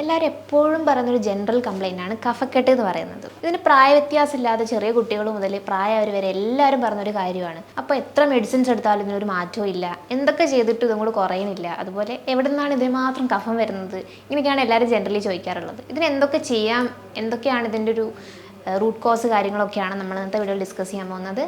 എല്ലാവരും എപ്പോഴും പറയുന്നൊരു ജനറൽ കംപ്ലൈൻ്റ് ആണ് കഫക്കെട്ട് എന്ന് പറയുന്നത്. ഇതിന് പ്രായവ്യത്യാസമില്ലാതെ ചെറിയ കുട്ടികൾ മുതൽ പ്രായമായവർ വരെ എല്ലാവരും പറഞ്ഞൊരു കാര്യമാണ്. അപ്പോൾ എത്ര മെഡിസിൻസ് എടുത്താലും ഇതിനൊരു മാറ്റവും ഇല്ല, എന്തൊക്കെ ചെയ്തിട്ടും ഇതും കൂടെ കുറയുന്നില്ല, അതുപോലെ എവിടെ നിന്നാണ് ഇതിന് മാത്രം കഫം വരുന്നത്, ഇങ്ങനെയൊക്കെയാണ് എല്ലാവരും ജനറലി ചോദിക്കാറുള്ളത്. ഇതിന് എന്തൊക്കെ ചെയ്യാം, എന്തൊക്കെയാണ് ഇതിൻ്റെ ഒരു റൂട്ട് കോസ് കാര്യങ്ങളൊക്കെയാണ് നമ്മൾ ഇന്നത്തെ വീഡിയോയിൽ ഡിസ്കസ് ചെയ്യാൻ പോകുന്നത്.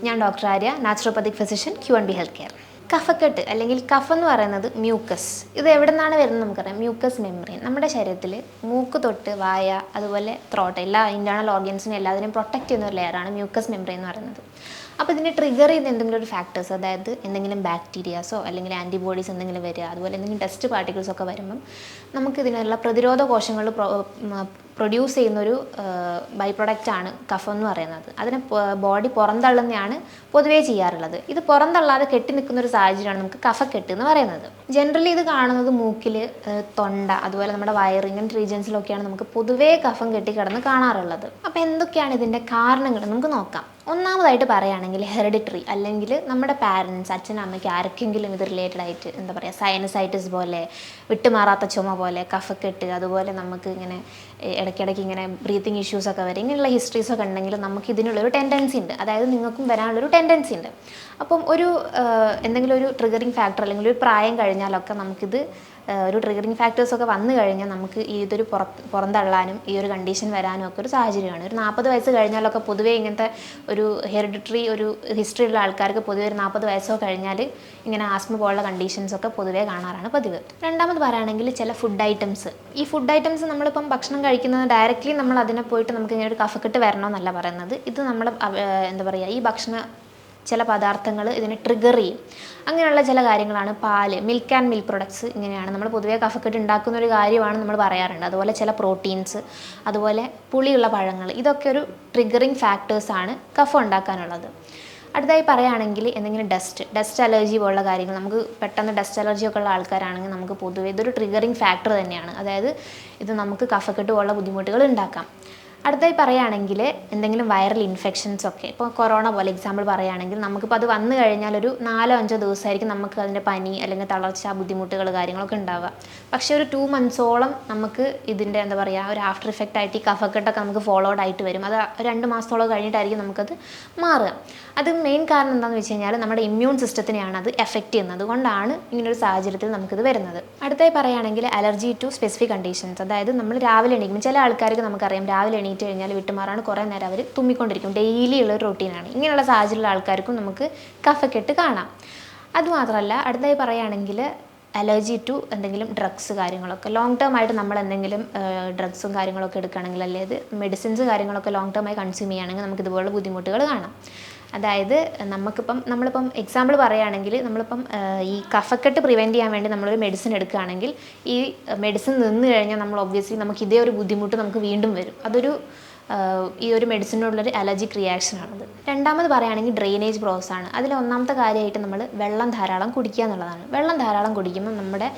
ഞാൻ doctor Arya, നാച്ചുറോപ്പത്തിക് physician, Q&B health care. കഫക്കെട്ട് അല്ലെങ്കിൽ കഫം എന്ന് പറയുന്നത് മ്യൂക്കസ്. ഇത് എവിടെ നിന്നാണ് വരുന്നത് നമുക്കറിയാം. മ്യൂക്കസ് മെംബ്രെയിൻ നമ്മുടെ ശരീരത്തിൽ മൂക്ക് തൊട്ട് വായ അതുപോലെ ത്രോട്ട് എല്ലാ ഇൻറ്റേർണൽ ഓർഗൻസിനും എല്ലാത്തിനെയും പ്രൊട്ടക്റ്റ് ചെയ്യുന്ന ഒരു ലെയറാണ് മ്യൂക്കസ് മെംബ്രെയിൻ എന്ന് പറയുന്നത്. അപ്പോൾ ഇതിനെ ട്രിഗർ ചെയ്യുന്ന എന്തെങ്കിലും ഒരു ഫാക്ടേഴ്സ്, അതായത് എന്തെങ്കിലും ബാക്ടീരിയാസോ അല്ലെങ്കിൽ ആൻറ്റിബോഡീസ് എന്തെങ്കിലും വരിക, അതുപോലെ എന്തെങ്കിലും ഡസ്റ്റ് പാർട്ടിക്കിൾസ് ഒക്കെ വരുമ്പം നമുക്ക് ഇതിനുള്ള പ്രതിരോധ കോശങ്ങൾ പ്രൊഡ്യൂസ് ചെയ്യുന്നൊരു ബൈ പ്രൊഡക്റ്റാണ് കഫം എന്ന് പറയുന്നത്. അതിനെ ബോഡി പുറന്തള്ളുന്നതാണ് പൊതുവേ ചെയ്യാറുള്ളത്. ഇത് പുറന്തള്ളാതെ കെട്ടി നിൽക്കുന്ന ഒരു സാഹചര്യമാണ് നമുക്ക് കഫക്കെട്ട് എന്ന് പറയുന്നത്. ജനറലി ഇത് കാണുന്നത് മൂക്കിൽ, തൊണ്ട, അതുപോലെ നമ്മുടെ വയറ്, ഇങ്ങനത്തെ റീജിയൻസിലൊക്കെയാണ് നമുക്ക് പൊതുവേ കഫം കെട്ടിക്കിടന്ന് കാണാറുള്ളത്. അപ്പോൾ എന്തൊക്കെയാണ് ഇതിൻ്റെ കാരണങ്ങൾ നമുക്ക് നോക്കാം. ഒന്നാമതായിട്ട് പറയുകയാണെങ്കിൽ ഹെറിഡിറ്ററി, അല്ലെങ്കിൽ നമ്മുടെ പാരൻസ്, അച്ഛനും അമ്മയ്ക്ക് ആർക്കെങ്കിലും ഇത് റിലേറ്റഡ് ആയിട്ട് എന്താ പറയുക സൈനസൈറ്റിസ് പോലെ, വിട്ടുമാറാത്ത ചുമ പോലെ, കഫക്കെട്ട്, അതുപോലെ നമുക്ക് ഇങ്ങനെ ഇടയ്ക്കിടയ്ക്ക് ഇങ്ങനെ ബ്രീത്തിങ് ഇഷ്യൂസൊക്കെ വരും, ഇങ്ങനെയുള്ള ഹിസ്റ്ററീസൊക്കെ ഉണ്ടെങ്കിൽ നമുക്ക് ഇതിനുള്ളൊരു ടെൻഡൻസി ഉണ്ട്, അതായത് നിങ്ങൾക്കും വരാനുള്ളൊരു ടെൻഡൻസി ഉണ്ട്. അപ്പം ഒരു എന്തെങ്കിലും ഒരു ട്രിഗറിങ് ഫാക്ടർ അല്ലെങ്കിൽ ഒരു പ്രായം കഴിഞ്ഞാലൊക്കെ നമുക്കിത് ഒരു ട്രിഗറിങ് ഫാക്ടേഴ്സൊക്കെ വന്നു കഴിഞ്ഞാൽ നമുക്ക് ഇതൊരു പുറന്തള്ളാനും ഈ ഒരു കണ്ടീഷൻ വരാനും ഒക്കെ ഒരു സാഹചര്യമാണ്. ഒരു 40 വയസ്സ് കഴിഞ്ഞാലൊക്കെ പൊതുവേ ഇങ്ങനത്തെ ഒരു ഹെറിഡിറ്ററി ഒരു ഹിസ്റ്ററി ഉള്ള ആൾക്കാർക്ക് പൊതുവേ ഒരു 40 വയസ്സോ കഴിഞ്ഞാൽ ഇങ്ങനെ ആസ്മ പോലുള്ള കണ്ടീഷൻസൊക്കെ പൊതുവേ കാണാറാണ് പതിവ്. രണ്ടാമത് പറയുകയാണെങ്കിൽ ചില ഫുഡ് ഐറ്റംസ്. ഈ ഫുഡ് ഐറ്റംസ് നമ്മളിപ്പം ഭക്ഷണം കഴിക്കുന്നത് ഡയറക്റ്റ്ലി നമ്മൾ അതിനെ പോയിട്ട് നമുക്ക് ഇങ്ങനെ ഒരു കഫക്കെട്ട് വരണമെന്നല്ല പറയുന്നത്. ഇത് നമ്മുടെ എന്താ പറയുക ഈ ചില പദാർത്ഥങ്ങൾ ഇതിനെ ട്രിഗർ ചെയ്യും. അങ്ങനെയുള്ള ചില കാര്യങ്ങളാണ് പാല്, മിൽക്ക് ആൻഡ് മിൽക്ക് പ്രൊഡക്ട്സ്. ഇങ്ങനെയാണ് നമ്മൾ പൊതുവേ കഫക്കെട്ട് ഉണ്ടാക്കുന്ന ഒരു കാര്യമാണ് നമ്മൾ പറയാറുണ്ട്. അതുപോലെ ചില പ്രോട്ടീൻസ്, അതുപോലെ പുളിയുള്ള പഴങ്ങൾ, ഇതൊക്കെ ഒരു ട്രിഗറിങ് ഫാക്ടേഴ്സാണ് കഫം ഉണ്ടാക്കാനുള്ളത്. അടുത്തായി പറയുകയാണെങ്കിൽ എന്തെങ്കിലും ഡസ്റ്റ് അലർജി പോലുള്ള കാര്യങ്ങൾ, നമുക്ക് പെട്ടെന്ന് ഡസ്റ്റ് അലർജി ഒക്കെ ഉള്ള ആൾക്കാരാണെങ്കിൽ നമുക്ക് പൊതുവേ ഇതൊരു ട്രിഗറിങ് ഫാക്ടർ തന്നെയാണ്. അതായത് ഇത് നമുക്ക് കഫക്കെട്ട് പോലുള്ള ബുദ്ധിമുട്ടുകൾ ഉണ്ടാക്കാം. അടുത്തായി പറയുകയാണെങ്കിൽ എന്തെങ്കിലും വൈറൽ ഇൻഫെക്ഷൻസ് ഒക്കെ, ഇപ്പോൾ കൊറോണ പോലെ എക്സാമ്പിൾ പറയുകയാണെങ്കിൽ നമുക്കിപ്പോൾ അത് വന്നു കഴിഞ്ഞാൽ ഒരു 4-5 ദിവസമായിരിക്കും നമുക്ക് അതിൻ്റെ പനി അല്ലെങ്കിൽ തളർച്ച, ബുദ്ധിമുട്ടുകൾ കാര്യങ്ങളൊക്കെ ഉണ്ടാവുക. പക്ഷേ ഒരു 2 മന്ത്സോളം നമുക്ക് ഇതിൻ്റെ എന്താ പറയുക ഒരു ആഫ്റ്റർ ഇഫക്റ്റ് ആയിട്ട് ഈ കഫക്കെട്ടൊക്കെ നമുക്ക് ഫോളോഡ് ആയിട്ട് വരും. അത് 2 മാസത്തോളം കഴിഞ്ഞിട്ടായിരിക്കും നമുക്കത് മാറുക. അത് മെയിൻ കാരണം എന്താണെന്ന് വെച്ച് കഴിഞ്ഞാൽ നമ്മുടെ ഇമ്മ്യൂൺ സിസ്റ്റത്തിനെയാണ് അത് എഫക്റ്റ് ചെയ്യുന്നത്. അതുകൊണ്ടാണ് ഇങ്ങനൊരു സാഹചര്യത്തിൽ നമുക്കിത് വരുന്നത്. അടുത്തായി പറയുകയാണെങ്കിൽ അലർജി ടു സ്പെസിഫിക് കണ്ടീഷൻസ്. അതായത് നമ്മൾ രാവിലെ എണീക്കുമ്പോൾ ചില ആൾക്കാർക്ക് നമുക്കറിയാം രാവിലെ എണീറ്റ് കഴിഞ്ഞാൽ വിട്ടുമാറാണ് കുറേ നേരം അവർ തുമ്മിക്കൊണ്ടിരിക്കും. ഡെയിലി ഉള്ളൊരു റൊട്ടീനാണ്. ഇങ്ങനെയുള്ള സാഹചര്യമുള്ള ആൾക്കാർക്കും നമുക്ക് കഫക്കെട്ട് കാണാം. അതുമാത്രമല്ല അടുത്തായി പറയുകയാണെങ്കിൽ അലർജി ടു എന്തെങ്കിലും ഡ്രഗ്സ് കാര്യങ്ങളൊക്കെ ലോങ് ടേം ആയിട്ട് നമ്മൾ എന്തെങ്കിലും ഡ്രഗ്സും കാര്യങ്ങളൊക്കെ എടുക്കുകയാണെങ്കിൽ, അല്ലെങ്കിൽ മെഡിസിൻസ് കാര്യങ്ങളൊക്കെ ലോങ് ടേം ആയി കൺസ്യൂം ചെയ്യുകയാണെങ്കിൽ നമുക്ക് ഇതുപോലുള്ള ബുദ്ധിമുട്ടുകൾ കാണാം. അതായത് നമ്മളിപ്പം എക്സാമ്പിൾ പറയുകയാണെങ്കിൽ നമ്മളിപ്പം ഈ കഫക്കെട്ട് പ്രിവെൻറ്റ് ചെയ്യാൻ വേണ്ടി നമ്മളൊരു മെഡിസിൻ എടുക്കുകയാണെങ്കിൽ ഈ മെഡിസിൻ നിന്ന് കഴിഞ്ഞാൽ നമ്മൾ ഒബ്വിയസ്ലി നമുക്ക് ഇതേ ഒരു ബുദ്ധിമുട്ട് നമുക്ക് വീണ്ടും വരും. അതൊരു ഈ ഒരു മെഡിസിനോടുള്ളൊരു അലർജിക് റിയാക്ഷനാണത്. രണ്ടാമത് പറയുകയാണെങ്കിൽ ഡ്രെയിനേജ് പ്രോസസ്സാണ്. അതിൽ ഒന്നാമത്തെ കാര്യമായിട്ട് നമ്മൾ വെള്ളം ധാരാളം കുടിക്കുക എന്നുള്ളതാണ്. വെള്ളം ധാരാളം കുടിക്കുമ്പോൾ നമ്മുടെ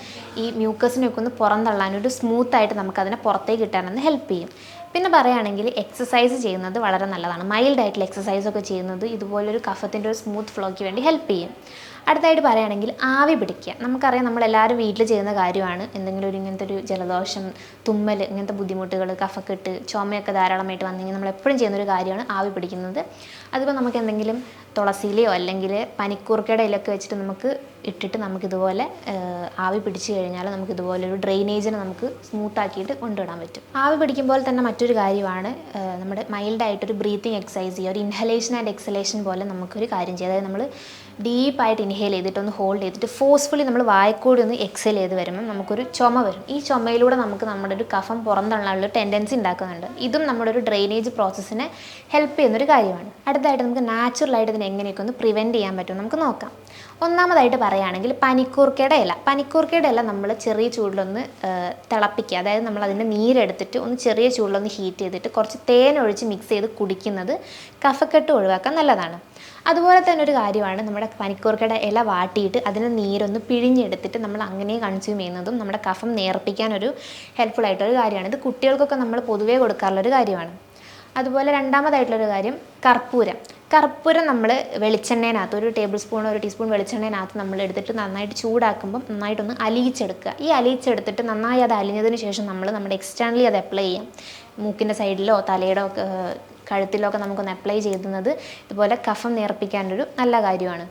ഈ മ്യൂക്കസിനൊക്കെ ഒന്ന് പുറന്തള്ളാനൊരു സ്മൂത്തായിട്ട് നമുക്കതിനെ പുറത്തേക്ക് കിട്ടാനൊന്ന് ഹെൽപ്പ് ചെയ്യും. പിന്നെ പറയുകയാണെങ്കിൽ എക്സസൈസ് ചെയ്യുന്നത് വളരെ നല്ലതാണ്. മൈൽഡ് ആയിട്ടുള്ള എക്സസൈസൊക്കെ ചെയ്യുന്നത് ഇതുപോലൊരു കഫത്തിൻ്റെ ഒരു സ്മൂത്ത് ഫ്ലോയ്ക്ക് വേണ്ടി ഹെൽപ്പ് ചെയ്യും. അടുത്തായിട്ട് പറയുകയാണെങ്കിൽ ആവി പിടിക്കുക. നമുക്കറിയാം നമ്മളെല്ലാവരും വീട്ടിൽ ചെയ്യുന്ന കാര്യമാണ്. എന്തെങ്കിലും ഇങ്ങനത്തെ ഒരു ജലദോഷം, തുമ്മൽ, ഇങ്ങനത്തെ ബുദ്ധിമുട്ടുകൾ, കഫക്കെട്ട്, ചുമയൊക്കെ ധാരാളമായിട്ട് വന്നെങ്കിൽ നമ്മളെപ്പോഴും ചെയ്യുന്നൊരു കാര്യമാണ് ആവി പിടിക്കുന്നത്. അതിപ്പോൾ നമുക്ക് എന്തെങ്കിലും തുളസിയിലയോ അല്ലെങ്കിൽ പനിക്കൂർക്കയുടെ ഇലയൊക്കെ വെച്ചിട്ട് നമുക്ക് ഇട്ടിട്ട് നമുക്കിതുപോലെ ആവി പിടിച്ചു കഴിഞ്ഞാൽ നമുക്കിതുപോലൊരു ഡ്രെയിനേജിനെ നമുക്ക് സ്മൂത്താക്കിയിട്ട് കൊണ്ടുവിടാൻ പറ്റും. ആവി പിടിക്കുമ്പോൾ തന്നെ മറ്റൊരു കാര്യമാണ് നമ്മുടെ മൈൽഡായിട്ടൊരു ബ്രീത്തിങ് എക്സസൈസ് ചെയ്യുക. ഒരു ഇൻഹലേഷൻ ആൻഡ് എക്സലേഷൻ പോലെ നമുക്കൊരു കാര്യം ചെയ്യുക. അതായത് നമ്മൾ ഡീപ്പായിട്ട് ഇൻഹേൽ ചെയ്തിട്ട് ഒന്ന് ഹോൾഡ് ചെയ്തിട്ട് ഫോഴ്സ്ഫുള്ളി നമ്മൾ വായക്കൂടി ഒന്ന് എക്സേൽ ചെയ്ത് വരുമ്പോൾ നമുക്കൊരു ചുമ വരും. ഈ ചുമയിലൂടെ നമുക്ക് നമ്മുടെ ഒരു കഫം പുറന്തള്ളാനുള്ള ടെൻഡൻസി ഉണ്ടാക്കുന്നുണ്ട്. ഇതും നമ്മുടെ ഒരു ഡ്രെയിനേജ് പ്രോസസ്സിനെ ഹെൽപ്പ് ചെയ്യുന്നൊരു കാര്യമാണ്. അടുത്തായിട്ട് നമുക്ക് നാച്ചുറലായിട്ട് ഇതിനെ എങ്ങനെയൊക്കെ ഒന്ന് പ്രിവെൻറ്റ് ചെയ്യാൻ പറ്റും നമുക്ക് നോക്കാം. ഒന്നാമതായിട്ട് പറയുകയാണെങ്കിൽ പനിക്കൂർക്കയുടെ ഇല നമ്മൾ ചെറിയ ചൂടിലൊന്ന് തിളപ്പിക്കുക. അതായത് നമ്മൾ അതിൻ്റെ നീരെടുത്തിട്ട് ഒന്ന് ചെറിയ ചൂടിലൊന്ന് ഹീറ്റ് ചെയ്തിട്ട് കുറച്ച് തേനൊഴിച്ച് മിക്സ് ചെയ്ത് കുടിക്കുന്നത് കഫക്കെട്ട് ഒഴിവാക്കാൻ നല്ലതാണ്. അതുപോലെ തന്നെ ഒരു കാര്യമാണ് നമ്മുടെ പനിക്കൂർക്കയുടെ ഇല വാട്ടിയിട്ട് അതിന് നീരൊന്ന് പിഴിഞ്ഞെടുത്തിട്ട് നമ്മൾ അങ്ങനെ കൺസ്യൂം ചെയ്യുന്നതും നമ്മുടെ കഫം നേർപ്പിക്കാനൊരു ഹെൽപ്ഫുൾ ആയിട്ടൊരു കാര്യമാണ്. ഇത് കുട്ടികൾക്കൊക്കെ നമ്മൾ പൊതുവേ കൊടുക്കാറുള്ളൊരു കാര്യമാണ്. അതുപോലെ രണ്ടാമതായിട്ടുള്ളൊരു കാര്യം കർപ്പൂരം നമ്മൾ വെളിച്ചെണ്ണേനകത്ത് ഒരു ടേബിൾ സ്പൂൺ ഒരു ടീസ്പൂൺ വെളിച്ചെണ്ണേനകത്ത് നമ്മൾ എടുത്തിട്ട് നന്നായിട്ട് ചൂടാക്കുമ്പം നന്നായിട്ടൊന്ന് അലിയിച്ചെടുക്കുക. ഈ അലിയിച്ചെടുത്തിട്ട് നന്നായി അത് അലിഞ്ഞതിന് ശേഷം നമ്മൾ നമ്മുടെ എക്സ്റ്റേണലി അത് അപ്ലൈ ചെയ്യാം. മൂക്കിൻ്റെ സൈഡിലോ തലയുടെ കഴുത്തിലോ ഒക്കെ നമുക്കൊന്ന് അപ്ലൈ ചെയ്യുന്നത് ഇതുപോലെ കഫം നേർപ്പിക്കാനൊരു നല്ല കാര്യമാണ്.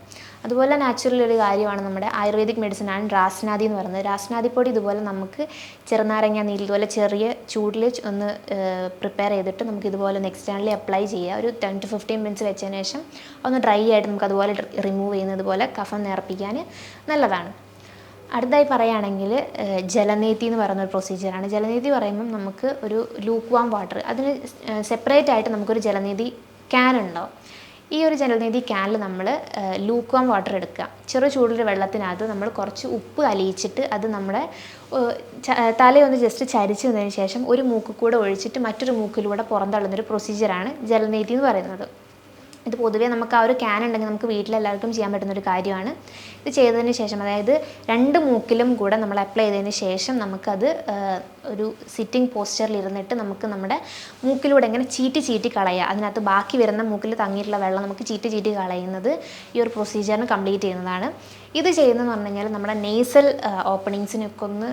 അതുപോലെ നാച്ചുറൽ ഒരു കാര്യമാണ് നമ്മുടെ ആയുർവേദിക് മെഡിസിനാണ് രാസ്നാദി എന്ന് പറയുന്നത്. രാസ്നാദി പൊടി ഇതുപോലെ നമുക്ക് ചെറുനാരങ്ങ നീര് ഇതുപോലെ ചെറിയ ചൂടിൽ ഒന്ന് പ്രിപ്പയർ ചെയ്തിട്ട് നമുക്ക് ഇതുപോലെ ഒന്ന് എക്സ്റ്റേണലി അപ്ലൈ ചെയ്യുക. ഒരു 10 to 15 മിനിറ്റ്സ് വെച്ചതിന് ശേഷം ഒന്ന് ഡ്രൈ ആയിട്ട് നമുക്ക് അതുപോലെ റിമൂവ് ചെയ്യുന്നത് പോലെ കഫം നേർപ്പിക്കാൻ നല്ലതാണ്. അടുത്തായി പറയുകയാണെങ്കിൽ ജലനേതി എന്ന് പറയുന്നൊരു പ്രൊസീജിയറാണ്. ജലനേതി പറയുമ്പം നമുക്ക് ഒരു ലൂക്ക് വാം വാട്ടർ, അതിന് സെപ്പറേറ്റ് ആയിട്ട് നമുക്കൊരു ജലനേതി ക്യാൻ ഉണ്ടാവും. ഈ ഒരു ജലനേതി ക്യാനിൽ നമ്മൾ ലൂക്ക് വാം വാട്ടർ എടുക്കുക. ചെറു ചൂടുള്ള വെള്ളത്തിനകത്ത് നമ്മൾ കുറച്ച് ഉപ്പ് അലിയിച്ചിട്ട് അത് നമ്മുടെ തലയൊന്ന് ജസ്റ്റ് ചരിച്ച് വന്നതിന് ശേഷം ഒരു മൂക്കിൽ കൂടെ ഒഴിച്ചിട്ട് മറ്റൊരു മൂക്കിലൂടെ പുറന്തള്ളുന്നൊരു പ്രൊസീജിയറാണ് ജലനേതി എന്ന് പറയുന്നത്. ഇത് പൊതുവേ നമുക്ക് ആ ഒരു ക്യാൻ ഉണ്ടെങ്കിൽ നമുക്ക് വീട്ടിലെല്ലാവർക്കും ചെയ്യാൻ പറ്റുന്നൊരു കാര്യമാണ്. ഇത് ചെയ്തതിന് ശേഷം, അതായത് 2 മൂക്കിലും കൂടെ നമ്മൾ അപ്ലൈ ചെയ്തതിന് ശേഷം നമുക്കത് ഒരു സിറ്റിംഗ് പോസ്ചറിൽ ഇരുന്നിട്ട് നമുക്ക് നമ്മുടെ മൂക്കിലൂടെ ഇങ്ങനെ ചീറ്റി കളയുക. അതിനകത്ത് ബാക്കി വരുന്ന മൂക്കിൽ തങ്ങിയിട്ടുള്ള വെള്ളം നമുക്ക് ചീറ്റി കളയുന്നത് ഈ ഒരു പ്രൊസീജിയറിന് കംപ്ലീറ്റ് ചെയ്യുന്നതാണ്. ഇത് ചെയ്യുന്നതെന്ന് പറഞ്ഞു കഴിഞ്ഞാൽ നമ്മുടെ നേസൽ ഓപ്പണിങ്സിനൊക്കെ ഒന്ന്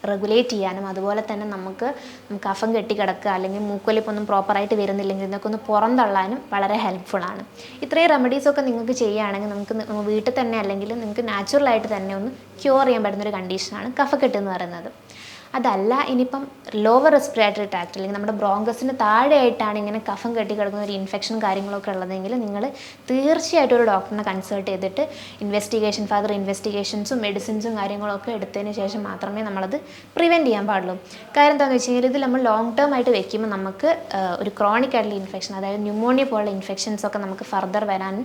റെഗുലേറ്റ് ചെയ്യാനും അതുപോലെ തന്നെ നമുക്ക് കഫം കെട്ടിക്കിടക്കുക അല്ലെങ്കിൽ മൂക്കൊലിപ്പൊന്നും പ്രോപ്പറായിട്ട് വരുന്നില്ലെങ്കിൽ ഇതൊക്കെ ഒന്ന് പുറന്തള്ളാനും വളരെ ഹെൽപ്ഫുള്ളാണ്. ഇത്രയും റെമഡീസൊക്കെ നിങ്ങൾക്ക് ചെയ്യുകയാണെങ്കിൽ നമുക്ക് വീട്ടിൽ തന്നെ അല്ലെങ്കിൽ നിങ്ങൾക്ക് നാച്ചുറലായിട്ട് തന്നെ ഒന്ന് ക്യൂർ ചെയ്യാൻ പറ്റുന്നൊരു കണ്ടീഷനാണ് കഫക്കെട്ട് എന്ന് പറയുന്നത്. അതല്ല ഇനിയിപ്പം ലോവർ റെസ്പിറേറ്ററി ട്രാക്ട് അല്ലെങ്കിൽ നമ്മുടെ ബ്രോങ്കസിന് താഴെയായിട്ടാണ് ഇങ്ങനെ കഫം കെട്ടി കിടക്കുന്ന ഒരു ഇൻഫെക്ഷൻ കാര്യങ്ങളൊക്കെ ഉള്ളതെങ്കിൽ നിങ്ങൾ തീർച്ചയായിട്ടും ഒരു ഡോക്ടറിനെ കൺസൾട്ട് ചെയ്തിട്ട് ഫർദർ ഇൻവെസ്റ്റിഗേഷൻസും മെഡിസിൻസും കാര്യങ്ങളൊക്കെ എടുത്തതിന് ശേഷം മാത്രമേ നമ്മളത് പ്രിവെൻറ്റ് ചെയ്യാൻ പാടുള്ളൂ. കാര്യം എന്താണെന്ന് വെച്ച് കഴിഞ്ഞാൽ ഇത് നമ്മൾ ലോങ് ടേം ആയിട്ട് വെക്കുമ്പോൾ നമുക്ക് ഒരു ക്രോണിക് ആയിട്ടുള്ള ഇൻഫെക്ഷൻ, അതായത് ന്യൂമോണിയ പോലുള്ള ഇൻഫെക്ഷൻസൊക്കെ നമുക്ക് ഫർദർ വരാൻ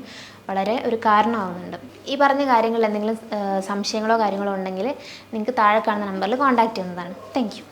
വളരെ ഒരു കാരണമാകുന്നുണ്ട്. ഈ പറഞ്ഞ കാര്യങ്ങളിൽ എന്തെങ്കിലും സംശയങ്ങളോ കാര്യങ്ങളോ ഉണ്ടെങ്കിൽ നിങ്ങൾക്ക് താഴെ കാണുന്ന നമ്പറിൽ കോൺടാക്റ്റ് ചെയ്യുന്നതാണ്. Thank you.